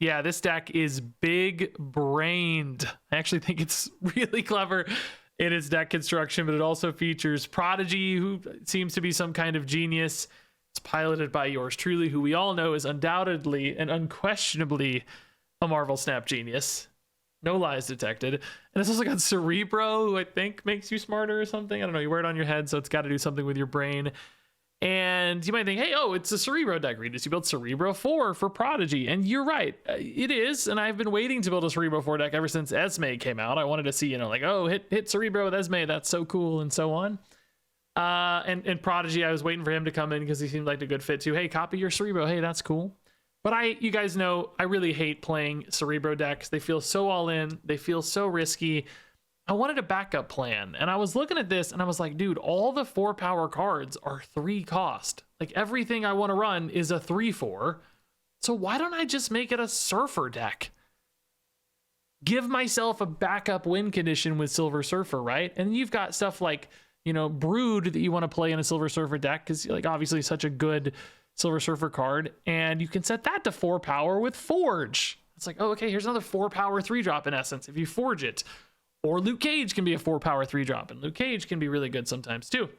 Yeah, this deck is big brained. I actually think it's really clever in its deck construction, but it also features Prodigy, who seems to be some kind of genius. It's piloted by yours truly, who we all know is undoubtedly and unquestionably a Marvel Snap genius. No lies detected. And it's also got Cerebro, who I think makes you smarter or something. I don't know. You wear it on your head, so it's got to do something with your brain. And you might think, hey, oh, it's a Cerebro deck, Regis. You built Cerebro 4 for Prodigy. And you're right. It is. And I've been waiting to build a Cerebro 4 deck ever since Esme came out. I wanted to see, like, oh, hit Cerebro with Esme. That's so cool, and so on. And Prodigy, I was waiting for him to come in because he seemed like a good fit too. Hey, copy your Cerebro. Hey, that's cool. But you guys know, I really hate playing Cerebro decks. They feel so all in. They feel so risky. I wanted a backup plan, and I was looking at this and I was like, dude, all the 4 power cards are 3 cost. Like, everything I want to run is a 3/4. So why don't I just make it a Surfer deck? Give myself a backup win condition with Silver Surfer, right? And you've got stuff like, Brood that you want to play in a Silver Surfer deck because, like, obviously such a good Silver Surfer card, and you can set that to 4 power with Forge. It's like, oh, okay, here's another 4 power 3-drop in essence if you forge it. Or Luke Cage can be a 4 power 3-drop, and Luke Cage can be really good sometimes too.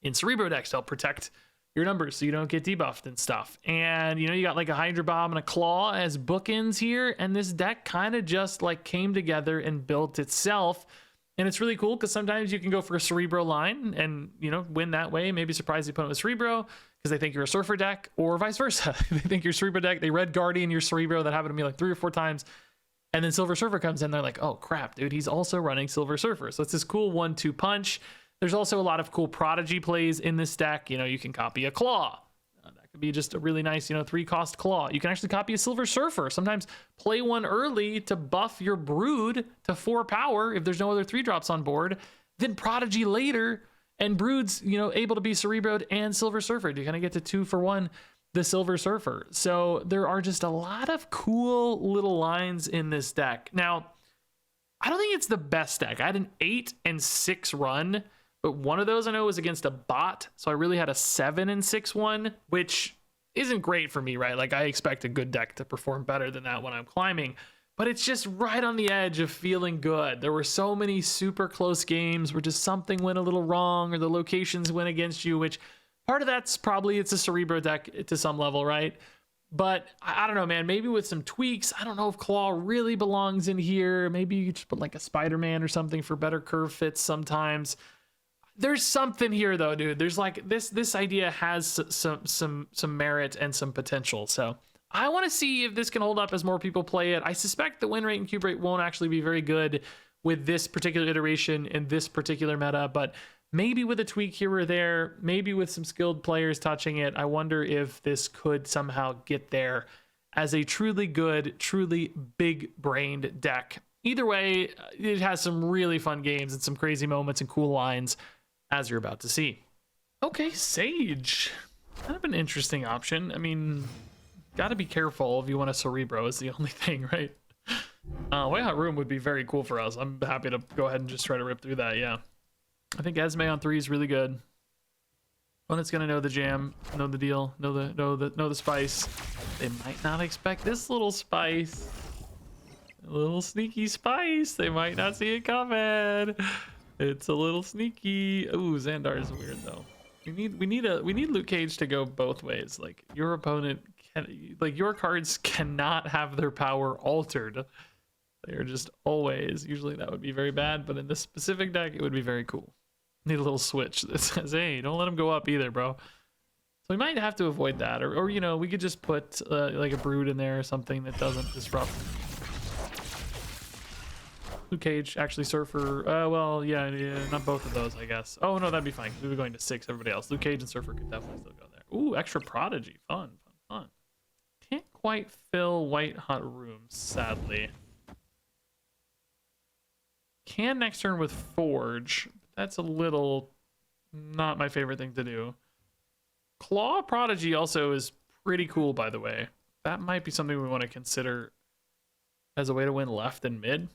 In Cerebro decks, to help protect your numbers so you don't get debuffed and stuff. And you got like a Hydra Bomb and a Claw as bookends here, and this deck kind of just like came together and built itself. And it's really cool because sometimes you can go for a Cerebro line and win that way, maybe surprise the opponent with Cerebro because they think you're a Surfer deck, or vice versa. They think you're Cerebro deck, they Red Guardian your Cerebro. That happened to me like 3 or 4 times. And then Silver Surfer comes in, they're like, oh crap, dude, he's also running Silver Surfer. So it's this cool 1-2 punch. There's also a lot of cool Prodigy plays in this deck. You can copy a Claw. That could be just a really nice, 3-cost Claw. You can actually copy a Silver Surfer. Sometimes play one early to buff your Brood to 4 power if there's no other 3-drops on board. Then Prodigy later, and Brood's, able to be Cerebroed and Silver Surfer. You kind of get to 2 for 1. The Silver Surfer. So there are just a lot of cool little lines in this deck. Now, I don't think it's the best deck. I had an 8 and 6 run, but one of those I know was against a bot. So I really had a 7 and 6 one, which isn't great for me, right? Like, I expect a good deck to perform better than that when I'm climbing, but it's just right on the edge of feeling good. There were so many super close games where just something went a little wrong or the locations went against you, which part of that's probably it's a Cerebro deck to some level, right? But I don't know, man. Maybe with some tweaks, I don't know if Claw really belongs in here. Maybe you just put like a Spider-Man or something for better curve fits sometimes. There's something here though, dude. There's like this idea has some merit and some potential. So I want to see if this can hold up as more people play it. I suspect the win rate and cube rate won't actually be very good with this particular iteration in this particular meta, but maybe with a tweak here or there, maybe with some skilled players touching it, I wonder if this could somehow get there as a truly good, truly big-brained deck. Either way, it has some really fun games and some crazy moments and cool lines, as you're about to see. Okay, Sage. Kind of an interesting option. I mean, gotta be careful if you want a Cerebro is the only thing, right? White Hot Room would be very cool for us. I'm happy to go ahead and just try to rip through that, yeah. I think Esme on 3 is really good. Opponent's gonna know the jam, know the deal, know the spice. They might not expect this little spice. A little sneaky spice. They might not see it coming. It's a little sneaky. Ooh, Xandar is weird though. We need Luke Cage to go both ways. Like, your opponent can, like, your cards cannot have their power altered. They are just always. Usually that would be very bad, but in this specific deck, it would be very cool. Need a little switch that says, hey, don't let him go up either, bro. So we might have to avoid that, or we could just put like a Brood in there or something that doesn't disrupt. Luke Cage, actually Surfer. Well, yeah, not both of those, I guess. Oh no, that'd be fine. We were going to 6. Everybody else, Luke Cage and Surfer could definitely still go there. Ooh, extra Prodigy, fun. Can't quite fill White Hot Rooms, sadly. Can next turn with Forge. That's a little not my favorite thing to do. Claw Prodigy also is pretty cool, by the way. That might be something we want to consider as a way to win left and mid.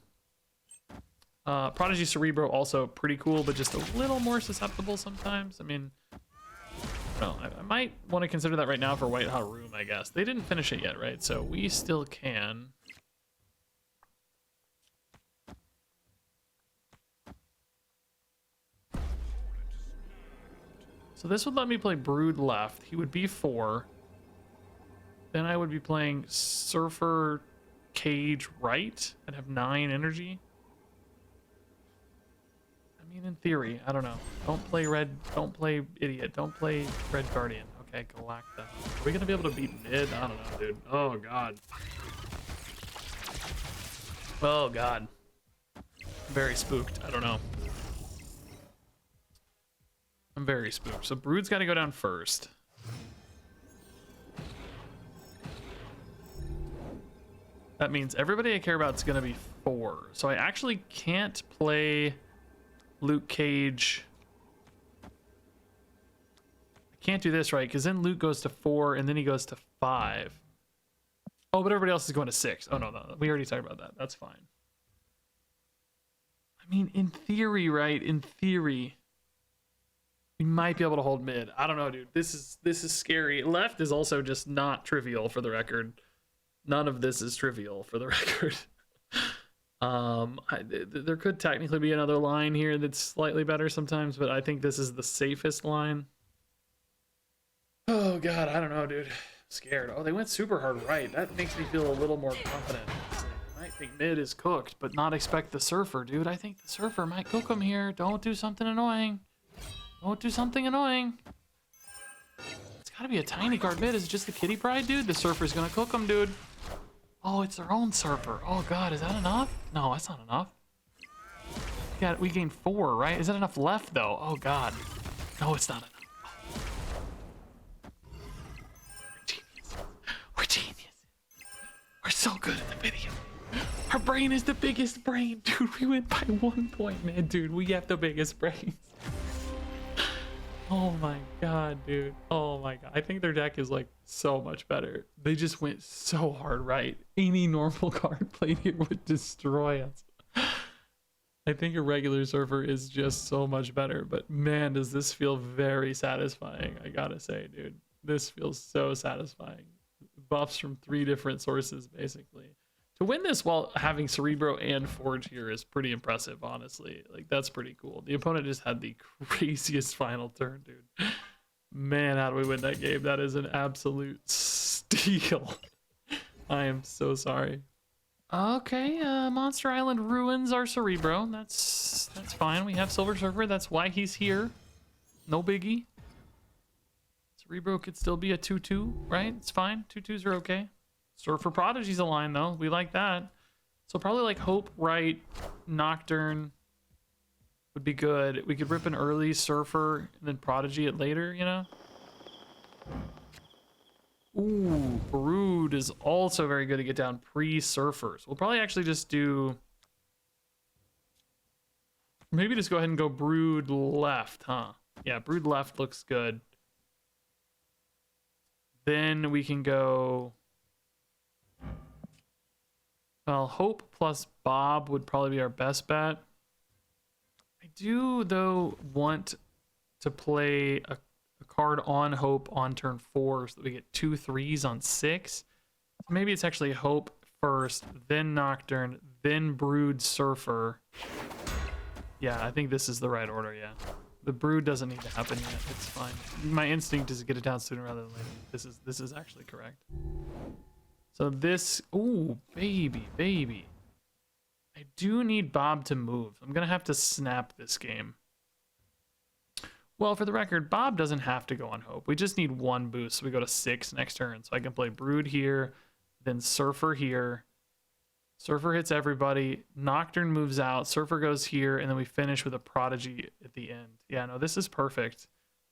Prodigy Cerebro also pretty cool, but just a little more susceptible sometimes. I mean, Well, I might want to consider that right now for White Hot Room, I guess. They didn't finish it yet, right? So we still can. So this would let me play Brood left. He would be 4. Then I would be playing Surfer Cage right and have 9 energy. I mean, in theory, I don't know. Don't play red. Don't play idiot. Don't play Red Guardian. Okay, Galacta. Are we gonna be able to beat mid? I don't know, dude. Oh god. Oh god. I'm very spooked. I don't know. I'm very spooked. So Brood's got to go down first. That means everybody I care about is going to be 4. So I actually can't play Luke Cage. I can't do this, right? Because then Luke goes to 4 and then he goes to 5. Oh, but everybody else is going to 6. Oh, no. We already talked about that. That's fine. I mean, in theory, right? In theory, we might be able to hold mid. I don't know, dude. This is scary. Left is also just not trivial, for the record. None of this is trivial, for the record. There could technically be another line here that's slightly better sometimes, but I think this is the safest line. Oh god, I don't know, dude. I'm scared. Oh, they went super hard right. That makes me feel a little more confident. I might think mid is cooked, but not expect the Surfer, dude. I think the Surfer might cook him here. Don't do something annoying. Don't do something annoying. It's gotta be a tiny card mid. Is it just the Kitty Pride, dude? The Surfer's gonna cook him, dude. Oh, it's their own Surfer. Oh god, is that enough? No, that's not enough. We gained 4, right? Is that enough left though? Oh god. No, it's not enough. We're genius. We're so good at the video. Our brain is the biggest brain, dude. We went by 1 point, man, dude. We have the biggest brains. Oh my god, dude. Oh my god. I think their deck is like so much better. They just went so hard right. Any normal card played here would destroy us. I think a regular Surfer is just so much better, but man, does this feel very satisfying. I gotta say, dude. This feels so satisfying. Buffs from 3 different sources, basically. To win this while having Cerebro and Forge here is pretty impressive, honestly. Like, that's pretty cool. The opponent just had the craziest final turn, dude. Man, how do we win that game? That is an absolute steal. I am so sorry. Okay, Monster Island ruins our Cerebro. That's fine. We have Silver Surfer. That's why he's here. No biggie. Cerebro could still be a 2-2, right? It's fine. 2-2s are okay. Surfer Prodigy's a line, though. We like that. So probably like Hope, right? Nocturne would be good. We could rip an early Surfer and then Prodigy it later, you know? Ooh, Brood is also very good to get down pre-Surfers. We'll probably actually just do... Maybe just go ahead and go Brood left, huh? Yeah, Brood left looks good. Then we can go... Well, Hope plus Bob would probably be our best bet. I do, though, want to play a card on Hope on turn 4 so that we get 2 3s on 6. So maybe it's actually Hope first, then Nocturne, then Brood Surfer. Yeah, I think this is the right order, yeah. The Brood doesn't need to happen yet. It's fine. My instinct is to get it down sooner rather than later. This is actually correct. So this, ooh, baby. I do need Bob to move. I'm gonna have to snap this game. Well, for the record, Bob doesn't have to go on Hope. We just need 1 boost, so we go to 6 next turn. So I can play Brood here, then Surfer here. Surfer hits everybody. Nocturne moves out. Surfer goes here, and then we finish with a Prodigy at the end. Yeah, no, this is perfect.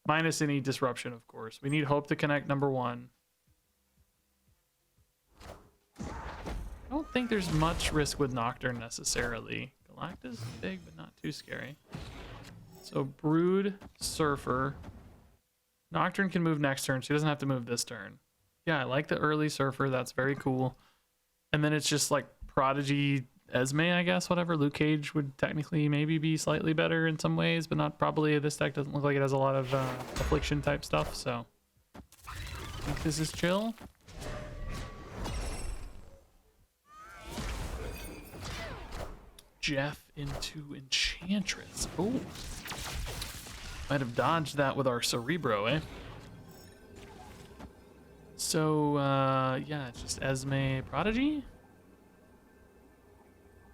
Minus any disruption, of course. We need Hope to connect number 1. I don't think there's much risk with Nocturne necessarily. Galacta's big, but not too scary. So Brood, Surfer. Nocturne can move next turn. She doesn't have to move this turn. Yeah, I like the early Surfer. That's very cool. And then it's just like Prodigy Esme, I guess, whatever. Luke Cage would technically maybe be slightly better in some ways, but not probably. This deck doesn't look like it has a lot of affliction type stuff, so I think this is chill. Jeff into Enchantress. Oh, might have dodged that with our Cerebro, eh? So, yeah, it's just Esme Prodigy.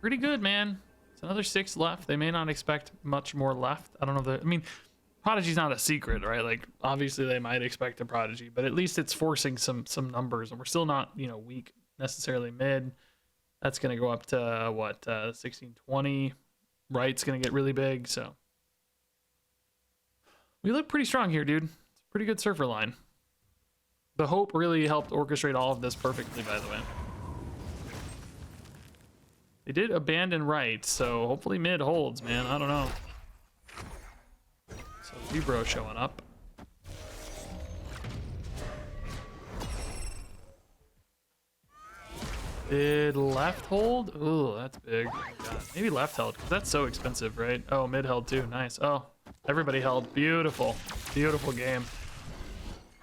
Pretty good, man. It's another 6 left. They may not expect much more left. I don't know if I mean, Prodigy's not a secret, right? Like, obviously they might expect a Prodigy, but at least it's forcing some numbers, and we're still not, you know, weak necessarily mid. That's going to go up to, what, 1620. Right's going to get really big, so. We look pretty strong here, dude. It's a pretty good surfer line. The Hope really helped orchestrate all of this perfectly, by the way. They did abandon right, so hopefully mid holds, man. I don't know. So Cerebro showing up. Did left hold? Ooh, that's big. Oh my God. Maybe left held, because that's so expensive, right? Oh, mid held too. Nice. Oh, everybody held. Beautiful. Beautiful game.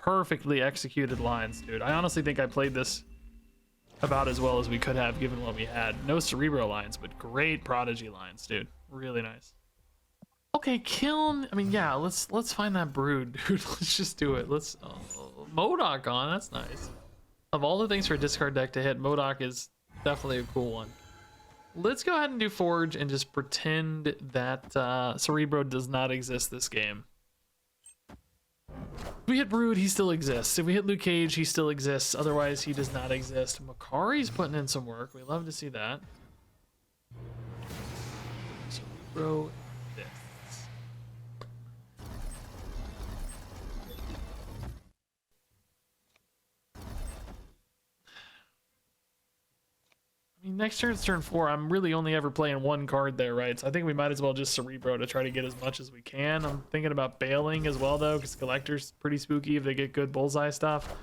Perfectly executed lines, dude. I honestly think I played this about as well as we could have given what we had. No Cerebro lines, but great Prodigy lines, dude. Really nice. Okay, Kiln. I mean, yeah, let's find that Brood, dude. Let's just do it. Let's MODOK on. That's nice. Of all the things for a discard deck to hit, MODOK is definitely a cool one. Let's go ahead and do Forge and just pretend that Cerebro does not exist this game. If we hit Brood, he still exists. If we hit Luke Cage, he still exists. Otherwise, he does not exist. Makari's putting in some work. We love to see that. Cerebro exists. I mean, next turn's turn 4. I'm really only ever playing one card there, right? So I think we might as well just Cerebro to try to get as much as we can. I'm thinking about bailing as well, though, because Collector's pretty spooky if they get good Bullseye stuff.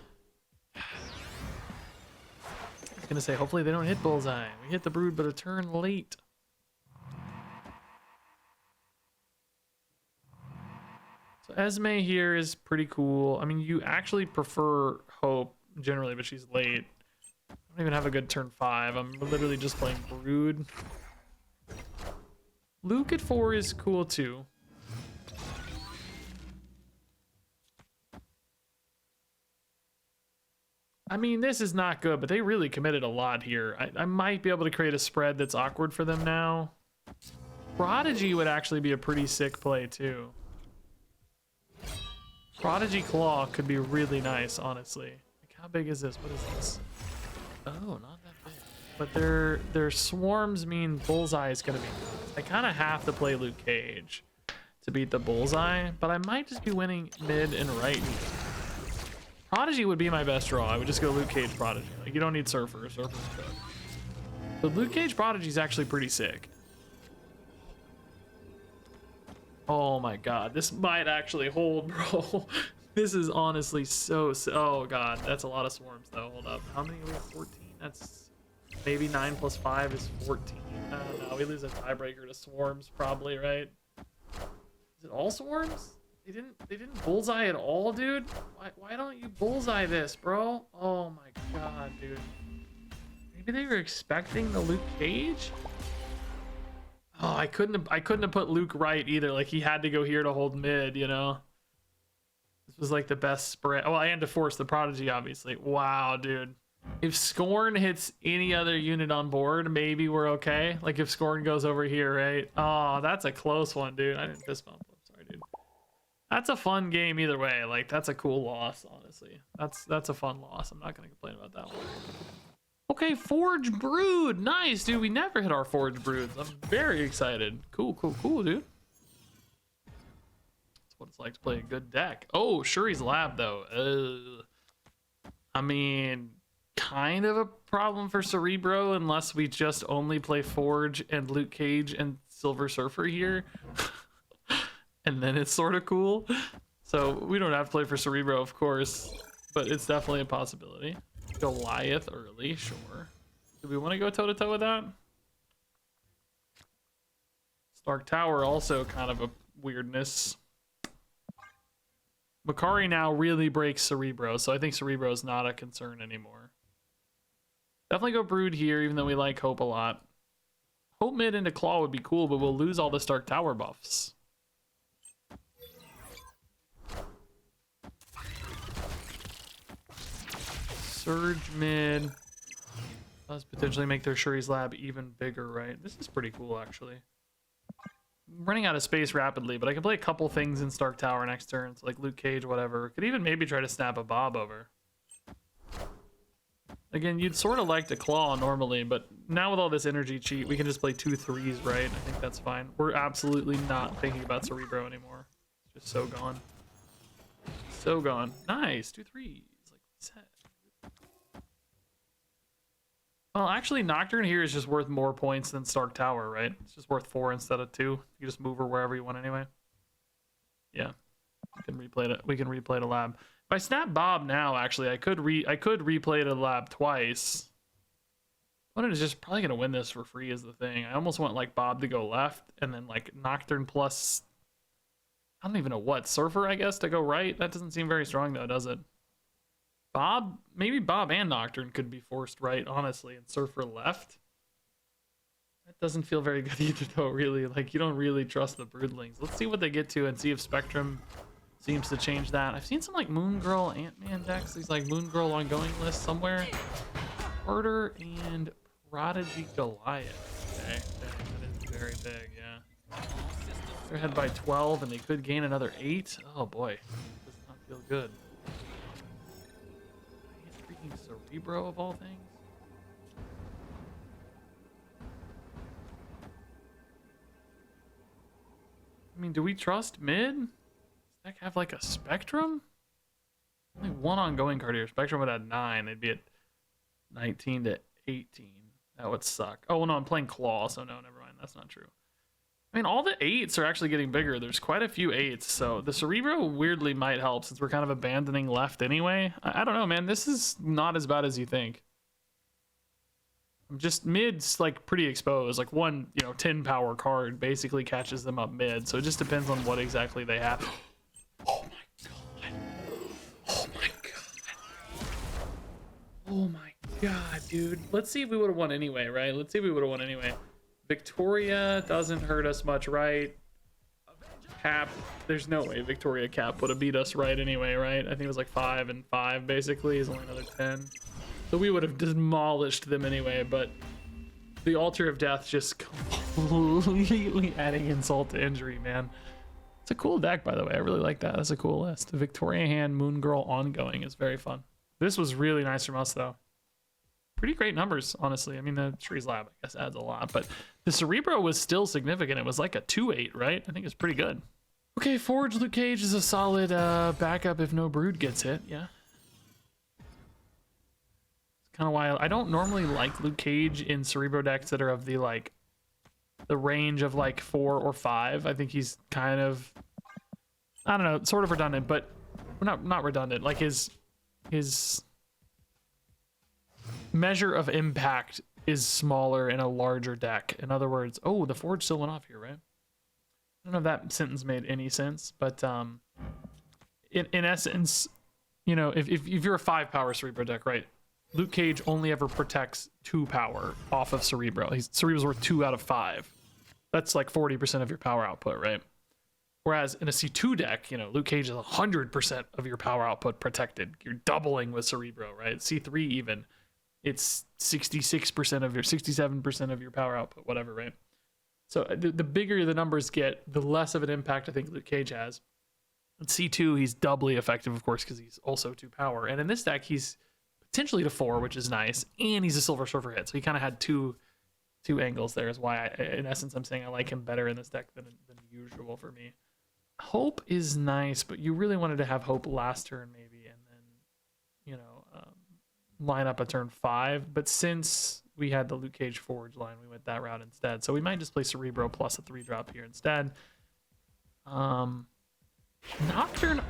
I was going to say, hopefully they don't hit Bullseye. We hit the Brood, but a turn late. So Esme here is pretty cool. I mean, you actually prefer Hope generally, but she's late. I don't even have a good turn 5. I'm literally just playing Brood. Luke at 4 is cool too. I mean, this is not good, but they really committed a lot here. I might be able to create a spread that's awkward for them now. Prodigy would actually be a pretty sick play too. Prodigy Claw could be really nice, honestly. Like, how big is this? What is this? Oh, not that big. But their swarms mean Bullseye is gonna be. I kind of have to play Luke Cage to beat the Bullseye, but I might just be winning mid and right. Prodigy would be my best draw. I would just go Luke Cage Prodigy. Like, you don't need Surfer. Surfer's good. But Luke Cage Prodigy is actually pretty sick. Oh my God, this might actually hold, bro. This is honestly so, oh God, that's a lot of swarms though. Hold up, how many are we? 14? That's maybe 9 plus 5 is 14. I don't know, we lose a tiebreaker to swarms probably, right? Is it all swarms? They didn't bullseye at all, dude? Why don't you bullseye this, bro? Oh my God, dude. Maybe they were expecting the Luke Cage? Oh, I couldn't have put Luke right either. Like, he had to go here to hold mid, you know? This was like the best spread. Oh, and to force the Prodigy, obviously. Wow, dude. If Scorn hits any other unit on board, maybe we're okay. Like if Scorn goes over here, right? Oh, that's a close one, dude. I didn't fist bump. I'm sorry, dude. That's a fun game either way. Like, that's a cool loss, honestly. That's a fun loss. I'm not gonna complain about that one. Okay, Forge Brood. Nice, dude. We never hit our Forge Broods. I'm very excited. Cool, dude. What it's like to play a good deck. Oh, Shuri's Lab though. I mean, kind of a problem for Cerebro unless we just only play Forge and Luke Cage and Silver Surfer here. And then it's sort of cool. So we don't have to play for Cerebro, of course, but it's definitely a possibility. Goliath early, sure. Do we want to go toe to toe with that? Dark Tower also kind of a weirdness. Makari now really breaks Cerebro, so I think Cerebro is not a concern anymore. Definitely go Brood here, even though we like Hope a lot. Hope mid into Claw would be cool, but we'll lose all the Dark Tower buffs. Surge mid does potentially make their Shuri's Lab even bigger, right? This is pretty cool, actually. I'm running out of space rapidly, but I can play a couple things in Stark Tower next turn, so like Luke Cage, whatever. Could even maybe try to snap a Bob over. Again, you'd sort of like to Claw normally, but now with all this energy cheat, we can just play 2 3s, right? I think that's fine. We're absolutely not thinking about Cerebro anymore. It's just so gone. So gone. Nice, 2 3s. Like set. Well, actually, Nocturne here is just worth more points than Stark Tower, right? It's just worth 4 instead of 2. You just move her wherever you want anyway. Yeah, we can replay the lab. If I snap Bob now, actually, I could replay the lab twice. One is just probably gonna win this for free is the thing. I almost want like Bob to go left and then like Nocturne plus, I don't even know what, Surfer, I guess, to go right. That doesn't seem very strong though, does it? Bob, maybe Bob and Nocturne could be forced right, honestly, and Surfer left. That doesn't feel very good either, though, really. Like, you don't really trust the Broodlings. Let's see what they get to and see if Spectrum seems to change that. I've seen some, like, Moon Girl, Ant-Man decks. These, like, Moon Girl ongoing list somewhere. Order and Prodigy Goliath. Okay, that is very big, yeah. They're ahead by 12, and they could gain another 8. Oh, boy. Does not feel good. Cerebro of all things. I mean, do we trust mid? Does deck have like a Spectrum? Only one ongoing card here. Spectrum would have 9. They'd be at 19 to 18. That would suck. Oh no, I'm playing Claw, so no, never mind. That's not true. I mean, all the 8s are actually getting bigger. There's quite a few 8s, so the Cerebro weirdly might help since we're kind of abandoning left anyway. I don't know, man. This is not as bad as you think. I'm just mid's like pretty exposed. Like one, 10 power card basically catches them up mid, so it just depends on what exactly they have. Oh my god. Oh my god. Oh my god, dude. Let's see if we would have won anyway, right? Let's see if we would have won anyway. Victoria doesn't hurt us much, right? Cap, there's no way Victoria Cap would have beat us right anyway, right? I think it was like 5 and 5 basically. Is only another 10. So we would have demolished them anyway, but the Altar of Death just completely adding insult to injury, man. It's a cool deck, by the way. I really like that. That's a cool list. Victoria Hand, Moon Girl ongoing is very fun. This was really nice from us, though. Pretty great numbers, honestly. I mean, the Shuri's Lab, I guess, adds a lot, but the Cerebro was still significant. It was like a 2-8, right? I think it's pretty good. Okay, Forge Luke Cage is a solid backup if no Brood gets hit. Yeah. It's kind of why I don't normally like Luke Cage in Cerebro decks that are of the range of like 4 or 5. I think he's kind of, I don't know, sort of redundant, but not redundant. Like his measure of impact is smaller in a larger deck. In other words, oh, the Forge still went off here, right? I don't know if that sentence made any sense, but in essence, if you're a 5 power Cerebro deck, right? Luke Cage only ever protects 2 power off of Cerebro. Cerebro's worth 2 out of 5. That's like 40% of your power output, right? Whereas in a C2 deck, Luke Cage is 100% of your power output protected. You're doubling with Cerebro, right? C3 even, it's 66% of your, 67% of your power output, whatever, right? So the bigger the numbers get, the less of an impact I think Luke Cage has. In C2, he's doubly effective, of course, because he's also 2 power. And in this deck, he's potentially to 4, which is nice, and he's a Silver Surfer hit. So he kind of had two angles there, is why, in essence, I'm saying I like him better in this deck than usual for me. Hope is nice, but you really wanted to have Hope last turn, maybe, and then, line up a turn 5. But since we had the Luke Cage Forge line, we went that route instead. So we might just play Cerebro plus a 3-drop here instead. Nocturne,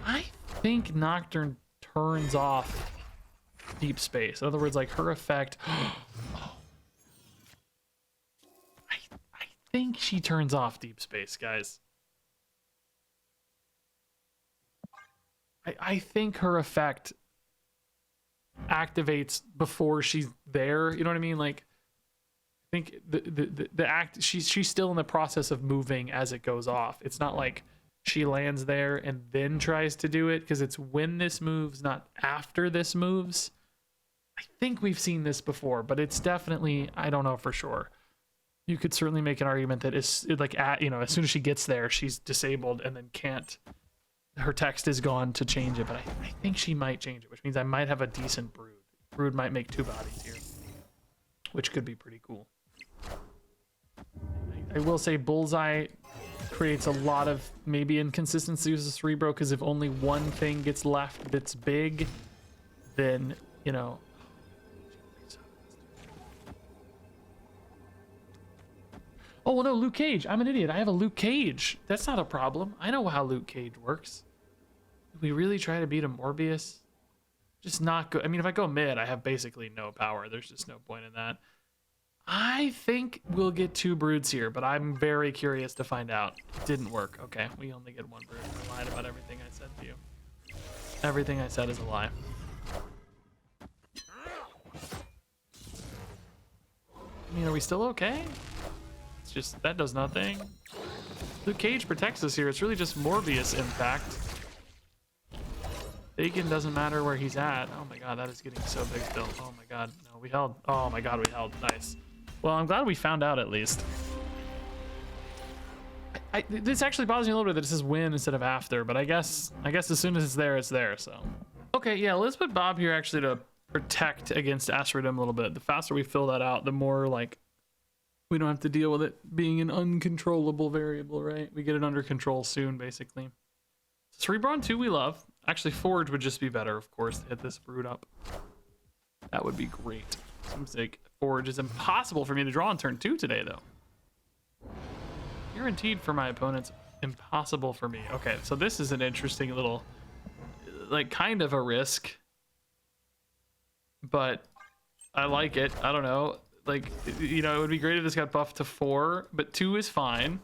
I think Nocturne turns off Deep Space. In other words, like her effect. I think she turns off deep space, guys. I think her effect activates before she's there. You know what I mean? Like, I think the act, she's still in the process of moving as it goes off. It's not like she lands there and then tries to do it, because it's when this moves, not after this moves. I think we've seen this before, but it's definitely, I don't know for sure. You could certainly make an argument that it's like, as soon as she gets there, she's disabled and then can't, her text is gone to change it. But I think she might change it, which means I might have a decent brood. Brood might make 2 bodies here, which could be pretty cool. I will say Bullseye creates a lot of maybe inconsistencies with Cerebro, because if only one thing gets left that's big, then, oh, well, no, Luke Cage. I'm an idiot. I have a Luke Cage. That's not a problem. I know how Luke Cage works. Do we really try to beat a Morbius? Just not good. I mean, if I go mid, I have basically no power. There's just no point in that. I think we'll get 2 broods here, but I'm very curious to find out. It didn't work. Okay, we only get 1 brood. I lied about everything I said to you. Everything I said is a lie. I mean, are we still okay? It's just, that does nothing. Luke Cage protects us here. It's really just Morbius impact. Bacon doesn't matter where he's at. Oh my god, that is getting so big still. Oh my god, no, we held. Oh my god, we held. Nice. Well, I'm glad we found out at least. This actually bothers me a little bit that it says win instead of after, but I guess as soon as it's there, so. Okay, yeah, let's put Bob here actually to protect against Asteroidum a little bit. The faster we fill that out, the more, like, we don't have to deal with it being an uncontrollable variable, right? We get it under control soon, basically. Cerebron 2 we love. Actually, Forge would just be better, of course, to hit this brood up. That would be great. Seems like Forge is impossible for me to draw on turn 2 today, though. Guaranteed for my opponents, impossible for me. Okay, so this is an interesting little, like, kind of a risk. But I like it. I don't know. Like, it would be great if this got buffed to 4, but 2 is fine.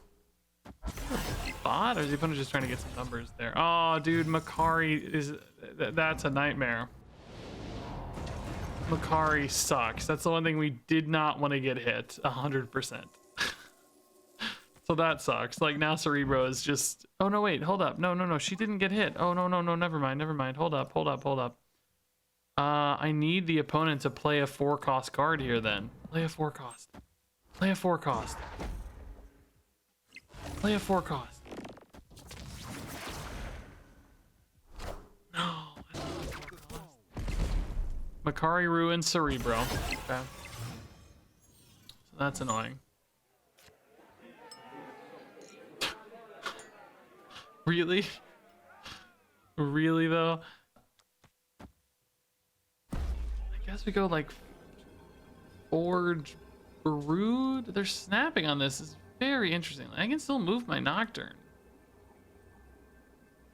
Bot, or is the opponent just trying to get some numbers there? Oh, dude, Makari is... That's a nightmare. Makari sucks. That's the one thing we did not want to get hit 100%. So that sucks. Like, now Cerebro is just... Oh, no, wait. Hold up. No. She didn't get hit. Oh, no. Never mind. Hold up. I need the opponent to play a 4-cost card here, then. Play a 4-cost. Play a 4-cost. No, I don't want 4-cost. Makari ruins Cerebro. Okay. So that's annoying. Really? Really, though? I guess we go, like, Forge Brood? They're snapping on this. It's very interesting. I can still move my Nocturne.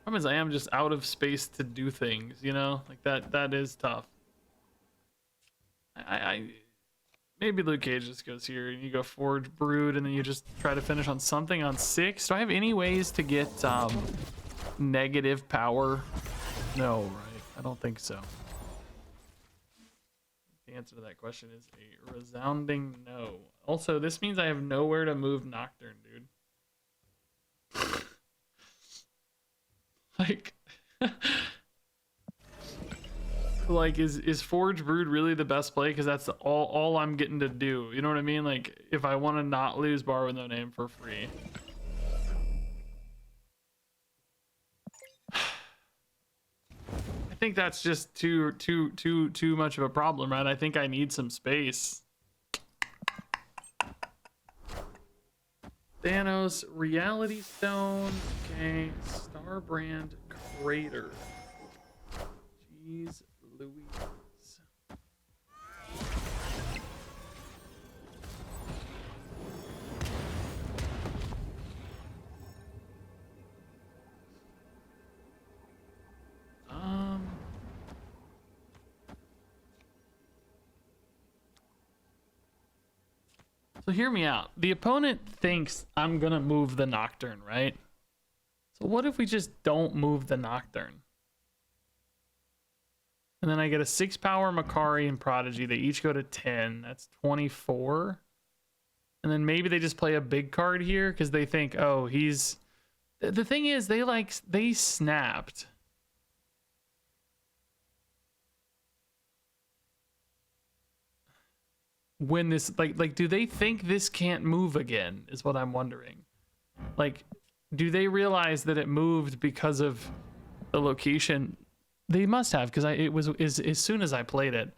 Problem is, I am just out of space to do things, Like, that is tough. Maybe Luke Cage just goes here and you go Forge Brood and then you just try to finish on something on 6. Do I have any ways to get negative power? No, right? I don't think so. The answer to that question is a resounding no. Also, this means I have nowhere to move Nocturne, dude. Like, is Forge Brood really the best play? Because that's all I'm getting to do. You know what I mean? Like, if I want to not lose Bar with No Name for free. I think that's just too much of a problem, right? I think I need some space. Thanos, Reality Stone, okay, Starbrand, Crater. Jeez Louise. So hear me out. The opponent thinks I'm gonna move the Nocturne, right? So what if we just don't move the Nocturne? And then I get a 6 power Makari and Prodigy. They each go to 10. That's 24. And then maybe they just play a big card here because they think, oh, he's... The thing is, they snapped. When this, like, do they think this can't move again, is what I'm wondering. Like, do they realize that it moved because of the location? They must have, because it was as soon as I played it.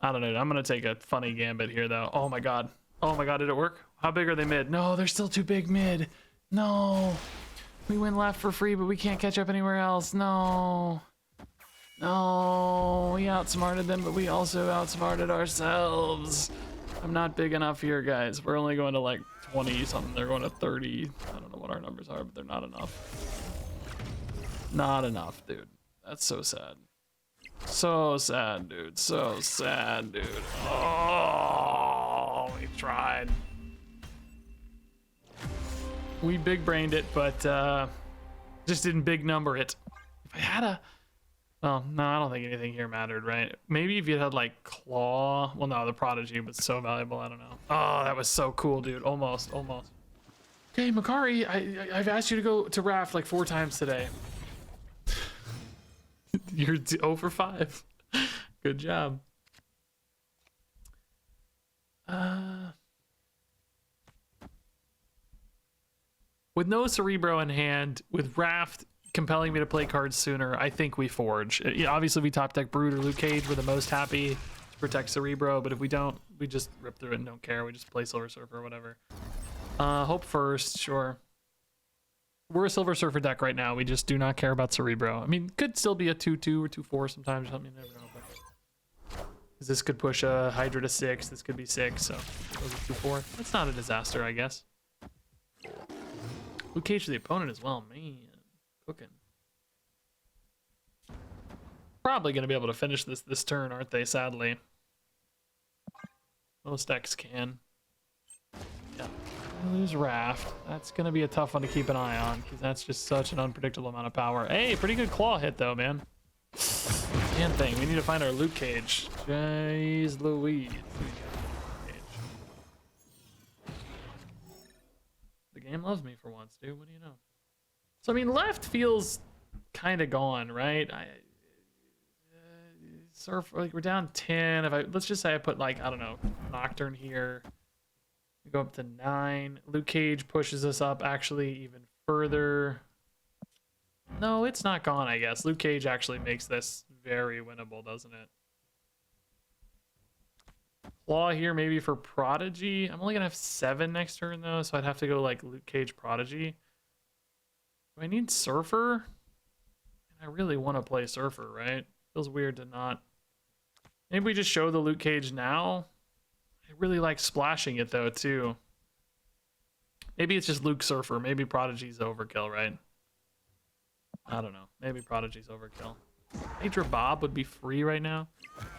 I don't know. I'm gonna take a funny gambit here, though. Oh my god. Oh my god, did it work? How big are they mid? No, they're still too big mid. No. We went left for free, but we can't catch up anywhere else. No. No. We outsmarted them, but we also outsmarted ourselves. I'm not big enough here, guys. We're only going to like 20 something. They're going to 30. I don't know what our numbers are, but they're not enough. Not enough, dude. That's so sad. So sad, dude. So sad, dude. Oh, we tried. We big brained it, but just didn't big number it. If I had a... Oh, no, I don't think anything here mattered, right? Maybe if you had like Claw. Well, no, the Prodigy was so valuable. I don't know. Oh, that was so cool, dude. Almost. Okay, Makari, I've asked you to go to Raft like 4 times today. You're 0 for 5. Good job. With no Cerebro in hand, with Raft compelling me to play cards sooner, I think we Forge. Obviously, we top deck Brood or Luke Cage. We're the most happy to protect Cerebro, but if we don't, we just rip through it and don't care. We just play Silver Surfer or whatever. Hope first, sure. We're a Silver Surfer deck right now. We just do not care about Cerebro. I mean, could still be a 2-2 or 2-4 sometimes. I mean, you never know. But... this could push a Hydra to 6. This could be 6, so it goes 2-4. That's not a disaster, I guess. Luke Cage for the opponent as well, man. Cooking. Probably going to be able to finish this turn, aren't they? Sadly, most decks can. Yeah, lose Raft. That's going to be a tough one to keep an eye on because that's just such an unpredictable amount of power. Hey, pretty good claw hit though, man. Damn thing. We need to find our Luke Cage. Jeez Louise. The game loves me for once, dude. What do you know? So I mean, left feels kind of gone, right? Surf, like we're down 10. If let's just say I put like, I don't know, Nocturne here. We go up to 9. Luke Cage pushes us up actually even further. No, it's not gone, I guess. Luke Cage actually makes this very winnable, doesn't it? Claw here maybe for Prodigy. I'm only gonna have 7 next turn though, so I'd have to go like Luke Cage Prodigy. Do I need Surfer? I really want to play Surfer, right? Feels weird to not. Maybe we just show the Luke Cage now. I really like splashing it though too. Maybe it's just Luke Surfer. Maybe Prodigy's overkill, right? I don't know. Maybe Prodigy's overkill. Hydra Bob would be free right now.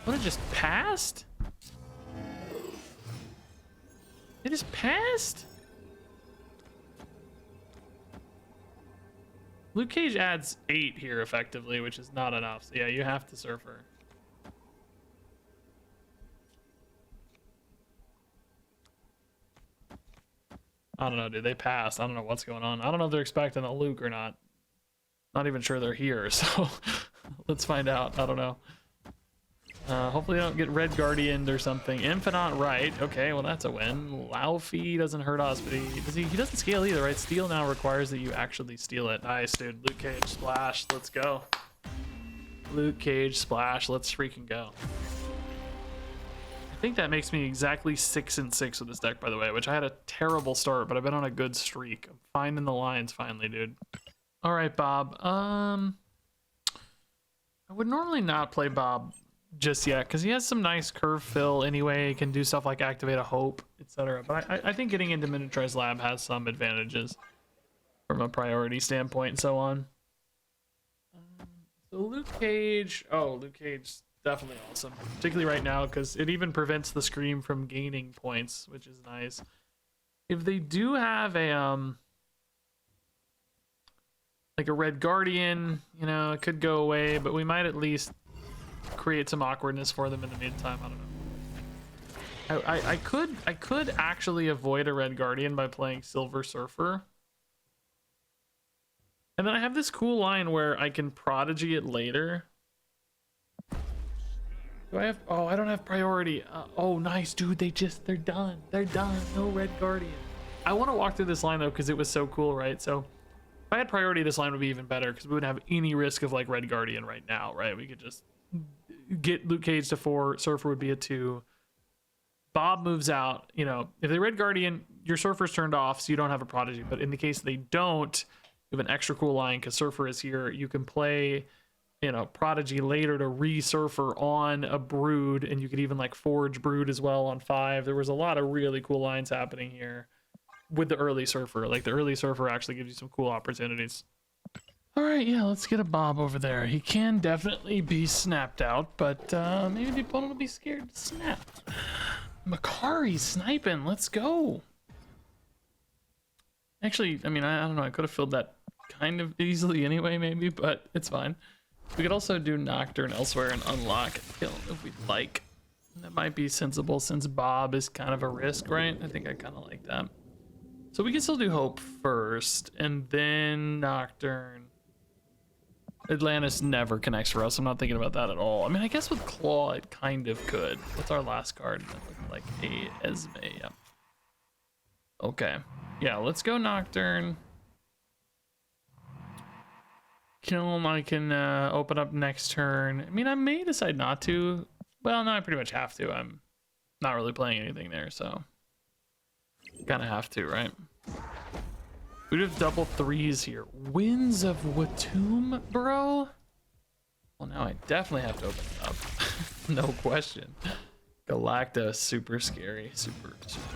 What, it just passed? It just passed? Luke Cage adds 8 here effectively, which is not enough. So yeah, you have to Surfer. I don't know, dude. They passed. I don't know what's going on. I don't know if they're expecting a Luke or not. Not even sure they're here, so let's find out. I don't know. Hopefully they don't get Red Guardianed or something. Infinite right. Okay, well that's a win. Laufey doesn't hurt us, but he doesn't scale either, right? Steal now requires that you actually steal it. Nice, dude. Luke Cage splash. Let's go. Luke Cage splash. Let's freaking go. I think that makes me exactly 6-6 with this deck, by the way, which I had a terrible start, but I've been on a good streak. I'm finding the lines finally, dude. All right, Bob. I would normally not play Bob just yet because he has some nice curve fill anyway. He can do stuff like activate a hope, etc. But I think getting into Miniaturize Lab has some advantages from a priority standpoint and so on. So Luke Cage. Oh, Luke Cage definitely awesome, particularly right now because it even prevents the Scream from gaining points, which is nice. If they do have a like a Red Guardian, you know, it could go away, but we might at least create some awkwardness for them in the meantime. I don't know. I could actually avoid a Red Guardian by playing Silver Surfer. And then I have this cool line where I can Prodigy it later. Do I have, oh, I don't have priority. Oh, nice, dude. They're done. They're done. No Red Guardian. I want to walk through this line though, because it was so cool, right? So if I had priority, this line would be even better because we wouldn't have any risk of like Red Guardian right now, right? We could just get Luke Cage to 4, Surfer would be a 2. Bob moves out, you know, if they Red Guardian, your Surfer's turned off, so you don't have a Prodigy. But in the case they don't, you have an extra cool line because Surfer is here. You can play, you know, Prodigy later to re-Surfer on a Brood, and you could even like forge Brood as well on 5. There was a lot of really cool lines happening here with the early Surfer. Like the early Surfer actually gives you some cool opportunities. All right, yeah, let's get a Bob over there. He can definitely be snapped out, but maybe the opponent will be scared to snap. Makari sniping, let's go. Actually, I mean, I don't know, I could have filled that kind of easily anyway, maybe, but it's fine. We could also do Nocturne elsewhere and unlock kill if we'd like. That might be sensible since Bob is kind of a risk, right? I think I kind of like that. So we can still do Hope first, and then Nocturne. Atlantis never connects for us. I'm not thinking about that at all. I mean, I guess with Claw, it kind of could. What's our last card? Like a Esme, yeah. Okay. Yeah, let's go Nocturne. Kill him, I can open up next turn. I mean, I may decide not to. Well, no, I pretty much have to. I'm not really playing anything there, so. Kind of have to, right? We'd have double 3s here. Winds of Watum, bro? Well, now I definitely have to open it up. No question. Galacta, super scary. Super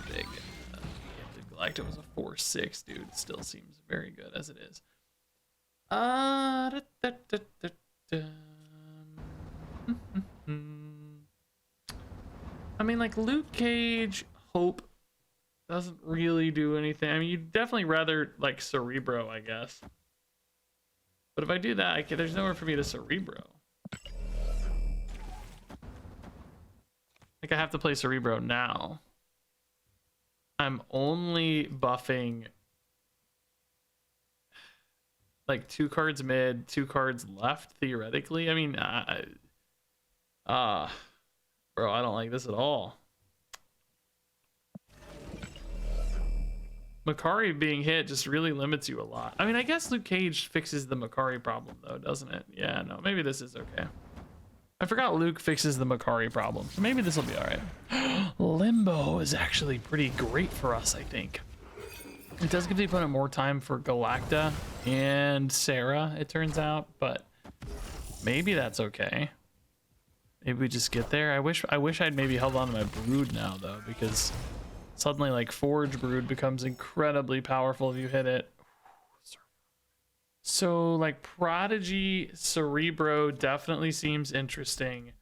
big. Galacta was a 4/6, dude. It still seems very good as it is. I mean, like, Luke Cage, Hope doesn't really do anything. I mean, you'd definitely rather like Cerebro, I guess. But if I do that, there's nowhere for me to Cerebro. Like, I have to play Cerebro now. I'm only buffing like 2 cards mid, 2 cards left, theoretically. I mean, bro, I don't like this at all. Makari being hit just really limits you a lot. I mean, I guess Luke Cage fixes the Makari problem though, doesn't it? Yeah, no, maybe this is okay. I forgot Luke fixes the Makari problem, so maybe this will be all right. Limbo is actually pretty great for us, I think. It does give the opponent more time for Galacta and Sarah, it turns out, but maybe that's okay. Maybe we just get there. I wish I'd maybe held on to my Brood now though, because suddenly like Forge Brood becomes incredibly powerful if you hit it. So like Prodigy Cerebro definitely seems interesting.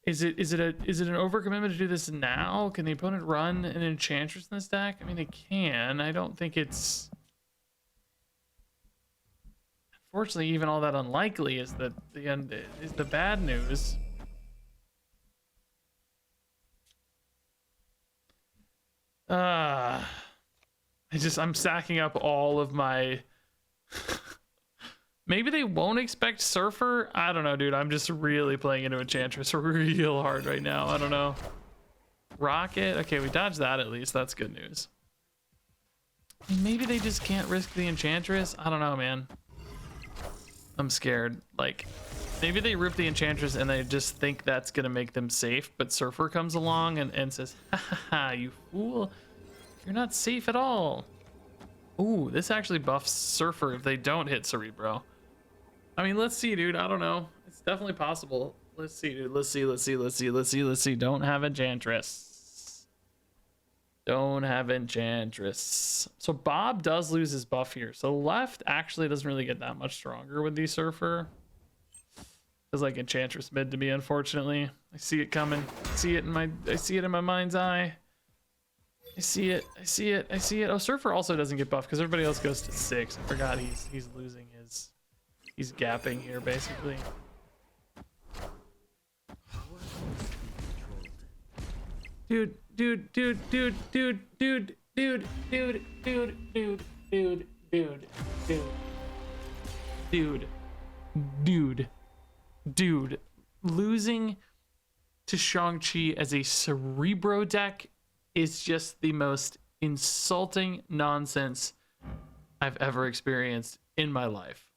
Is it an overcommitment to do this now? Can the opponent run an Enchantress in this deck? I mean, they can. I don't think it's, unfortunately, even all that unlikely is the bad news. I'm stacking up all of my maybe they won't expect Surfer. I don't know, dude. I'm just really playing into Enchantress real hard right now. I don't know. Rocket. Okay, we dodged that at least. That's good news. Maybe they just can't risk the Enchantress. I don't know, man. I'm scared. Like, maybe they rip the Enchantress and they just think that's gonna make them safe, but Surfer comes along and says, ha ha ha, you fool. You're not safe at all. Ooh, this actually buffs Surfer if they don't hit Cerebro. I mean, let's see, dude. I don't know. It's definitely possible. Let's see, dude. Let's see. Don't have Enchantress. Don't have Enchantress. So Bob does lose his buff here. So left actually doesn't really get that much stronger with the Surfer. Feels like Enchantress mid to me, unfortunately. I see it coming. I see it in my mind's eye. I see it. Oh, Surfer also doesn't get buffed because everybody else goes to 6. I forgot he's losing his. He's gapping here basically. Dude. Losing to Shang-Chi as a Cerebro deck is just the most insulting nonsense I've ever experienced in my life.